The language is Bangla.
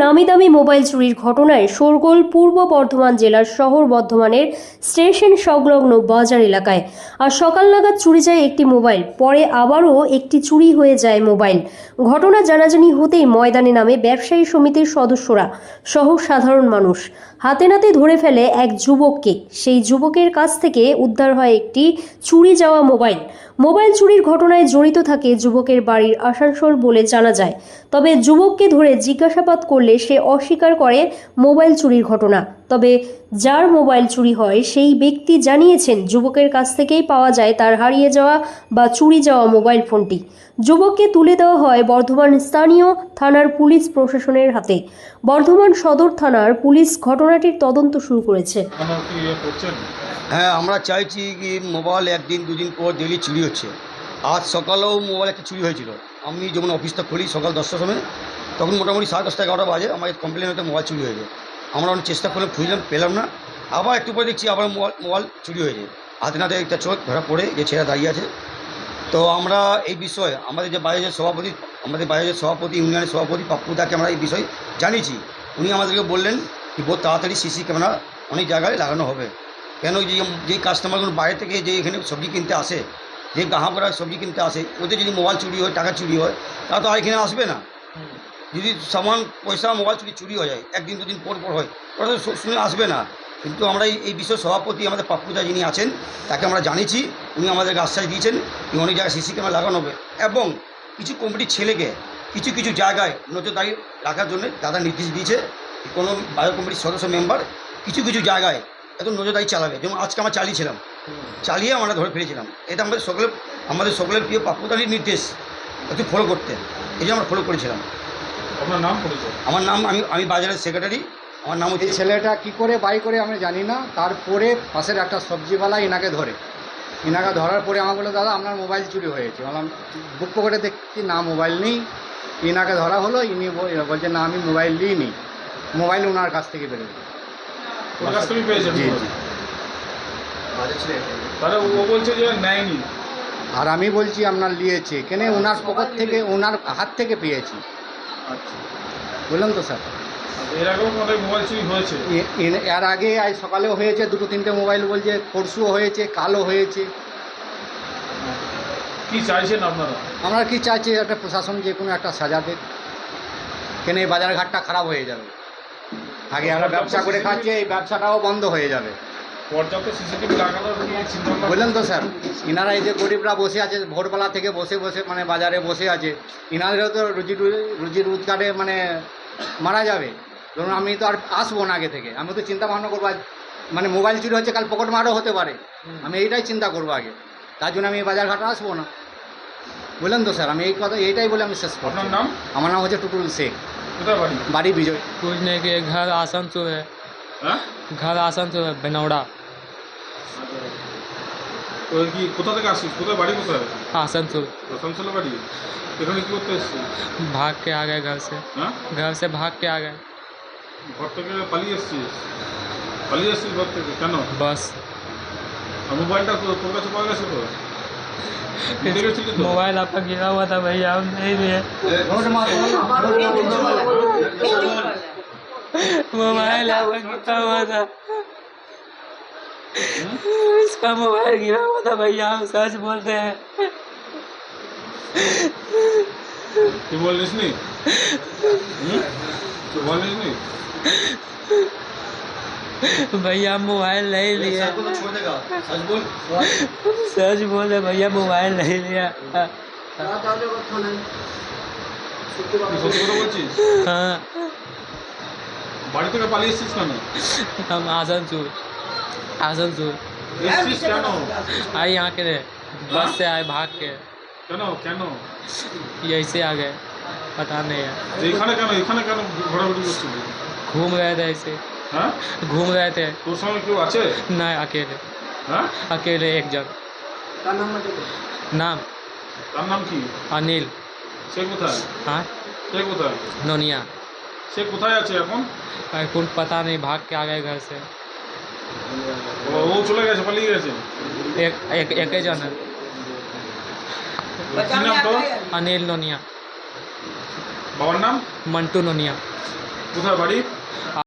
নামি দামি মোবাইল চুরির ঘটনায় শোরগোল পূর্ব বর্ধমান জেলার শহর বর্ধমানের স্টেশন সংলগ্ন বাজার এলাকায়। আর সকাল নাগাদ চুরি যায় একটি মোবাইল, পরে আবারও একটি চুরি হয়ে যায় মোবাইল। ঘটনা জানাজানি হতেই ময়দানে নামে ব্যবসায়ী সমিতির সদস্যরা সহ সাধারণ মানুষ। হাতে নাতে ধরে ফেলে এক যুবককে। সেই যুবকের কাছ থেকে উদ্ধার হয় একটি চুরি যাওয়া মোবাইল। মোবাইল চুরির ঘটনায় জড়িত থাকে যুবকের বাড়ির আসানসোল বলে জানা যায়। তবে যুবককে ধরে জিজ্ঞাসাবাদ করলে সে অস্বীকার করে মোবাইল চুরির ঘটনা। তবে যার মোবাইল চুরি হয় সেই ব্যক্তি জানিয়েছেন যুবকের কাছ থেকেই পাওয়া যায় তার হারিয়ে যাওয়া বা চুরি যাওয়া মোবাইল ফোনটি। যুবককে তুলে দেওয়া হয় বর্ধমান স্থানীয় থানার পুলিশ প্রশাসনের হাতে। বর্ধমান সদর থানার পুলিশ ঘটনাটির তদন্ত শুরু করেছে। হ্যাঁ, আমরা চাইছি কি মোবাইল একদিন দুদিন পর ডেলি চুরি হচ্ছে। আজ সকালেও মোবাইল একটা চুরি হয়েছিল। আমি যখন অফিসটা খুলি সকাল 10টার সময়, তখন মোটামুটি 10:30 11টা বাজে আমার কমপ্লেন হতে মোবাইল চুরি হয়েছে। আমরা অনেক চেষ্টা করলাম, খুঁজলাম, পেলাম না। আবার একটু পরে দেখছি আবার মোবাইল চুরি হয়েছে। হাতে নাতে একটা চোখ ধরা পড়ে যে ছেঁড়া দাঁড়িয়ে আছে। তো আমরা এই বিষয়ে আমাদের বাজারের সভাপতি ইউনিয়নের সভাপতি পাপ্পুদাকে আমরা এই বিষয়ে জানিয়েছি। উনি আমাদেরকে বললেন কি বহু তাড়াতাড়ি সিসি ক্যামেরা অনেক জায়গায় লাগানো হবে। কেন যে কাস্টমারগুলো বাইরে থেকে যে এখানে সবজি কিনতে আসে, যে গ্রাহকরা সবজি কিনতে আসে, ওদের যদি মোবাইল চুরি হয়, টাকা চুরি হয়, তারা তো আর এখানে আসবে না। যদি সামান পয়সা মোবাইল চুরি হয়ে যায়, একদিন দুদিন পর হয়, ওরা তো শুনে আসবে না। কিন্তু আমরা এই বিষয়ে সভাপতি আমাদের পাপ্পুদা যিনি আছেন তাকে আমরা জানিয়েছি। উনি আমাদেরকে আশ্বাস দিয়েছেন যে অনেক জায়গায় সিসি ক্যামেরা লাগানো হবে এবং কিছু কমিটির ছেলেকে কিছু জায়গায় নজরদারি রাখার জন্য দাদা নির্দেশ দিয়েছে। কোনো বাজার কমিটির সদস্য মেম্বার কিছু জায়গায় এত নজরদারি চালাবে। যেমন আজকে আমরা চালিয়ে আমরা ধরে ফেলেছিলাম। এটা আমাদের সকলের প্রিয় পাপ্পুদারির নির্দেশ একটু ফলো করতে, এই জন্য আমরা ফলো করেছিলাম। আপনার নাম? আমার নাম আমি বাজারের সেক্রেটারি। আমার নাম হচ্ছে। ছেলেটা কি করে বাই করে আমি জানি না। তারপরে পাশের একটা সবজিওয়ালা ইনাকে ধরার পরে আমাকে বললো, দাদা আপনার মোবাইল চুরি হয়েছে। বললাম বুক পকেটে দেখছি না, মোবাইল নেই। ইনাকে ধরা হলো, ইনি বলছে না আমি মোবাইল নিইনি, মোবাইল ওনার কাছ থেকে বেরোবে। জি জি। ও বলছে যে নেয়নি, আর আমি বলছি আপনার নিয়েছে, কেন ওনার পকেট থেকে ওনার হাত থেকে পেয়েছি। আচ্ছা, বললাম তো স্যার, এর আগেও অনেক মোবাইল চুরি হয়েছে। এর আগে আজ সকালেও হয়েছে, দুটো তিনটে মোবাইল বলছে, পরশুও হয়েছে, কালও হয়েছে। কি চাইছেন আপনারা? আমরা কি চাইছি, একটা প্রশাসন যে কোনো একটা সাজা দেখ। কেন এই বাজারঘাটটা খারাপ হয়ে যাবে। আগে আমরা ব্যবসা করে খাচ্ছি, এই ব্যবসাটাও বন্ধ হয়ে যাবে। পর্যাপ্ত সিসিটিভি লাগানোর কি চিন্তা ভাবনা? বললেন তো স্যার, ইনারা এই যে গরিবরা বসে আছে, ভোরবেলা থেকে বসে মানে বাজারে বসে আছে, ইনাদেরও তো রুজি রোজগারে মানে মারা যাবে। ধরুন আমি তো আর আসবো না আগে থেকে, আমি তো চিন্তা ভাবনা করবো মানে মোবাইল চুরি হচ্ছে, কাল পকেট মারও হতে পারে। আমি এইটাই চিন্তা করবো আগে, তার জন্য আমি বাজারঘাটে আসবো না। বললেন তো স্যার, আমি এইটাই বলে আমি শেষ করব। আপনার নাম? আমার নাম হচ্ছে টুটুল শেখ, কোথায় বাড়ি? বাড়ি বিজয়। कुछ नहीं कि घर आसनसोल है। হ্যাঁ, घर आसनसोल है, बनौड़ा তো কি কোথা থেকে আসছিস? কোথায় বাড়ি? কোথায়? आसनसोल। আসানসোলের বাড়ি। এখানে কি করতে এসছিস? भाग के आ गए घर से। হ্যাঁ, घर से भाग के आ गए ঘর থেকে পালিয়ে এসছিস? ঘর থেকে কেন? बस। আর মোবাইলটা তোর কাছে পাওয়া গেছে তো? নিতে গেছিলি তো? मोबाइल आपका गिरा हुआ था भैया, हम नहीं लिए। मोबाइल आपका गिरा हुआ था, इसका मोबाइल गिरा हुआ था भैया, हम सच बोलते हैं। তুই বলিস নি? তুই বলিস নি? भैया मोबाइल नहीं लिया, सर को तो छोड़ देगा, सच बोल। सच बोले भैया मोबाइल नहीं लिया। তুই সত্যি কথা বলছিস? हाँ, বাড়ি থেকে পালিয়ে এসছিস কেন? हम आसनसोल এসছিস কেন? आए यहाँ के बस से आए भाग के, কেন ऐसे आ गए, पता नहीं है। যে এখানে কেন ঘোরাঘুরি করছিলি? घूम रहे थे ऐसे, হ্যাঁ, घूम रहे थे। তোর সঙ্গে কেউ আছে? नहीं, अकेले হ্যাঁ, अकेले एक जन। नाम তার নাম কি? अनिल। সে কোথায়? हाँ, সে कोথায়? नोनिया। সে কোথায় আছে এখন? कौन पता नहीं, भाग के आ गए घर से। ও চলে গেছে, পালিয়ে গেছে। एक ही जन है, কি নাম তোর? अनिल नोनिया। বাবার নাম? मंटू नोनिया। কোথায় বাড়ি?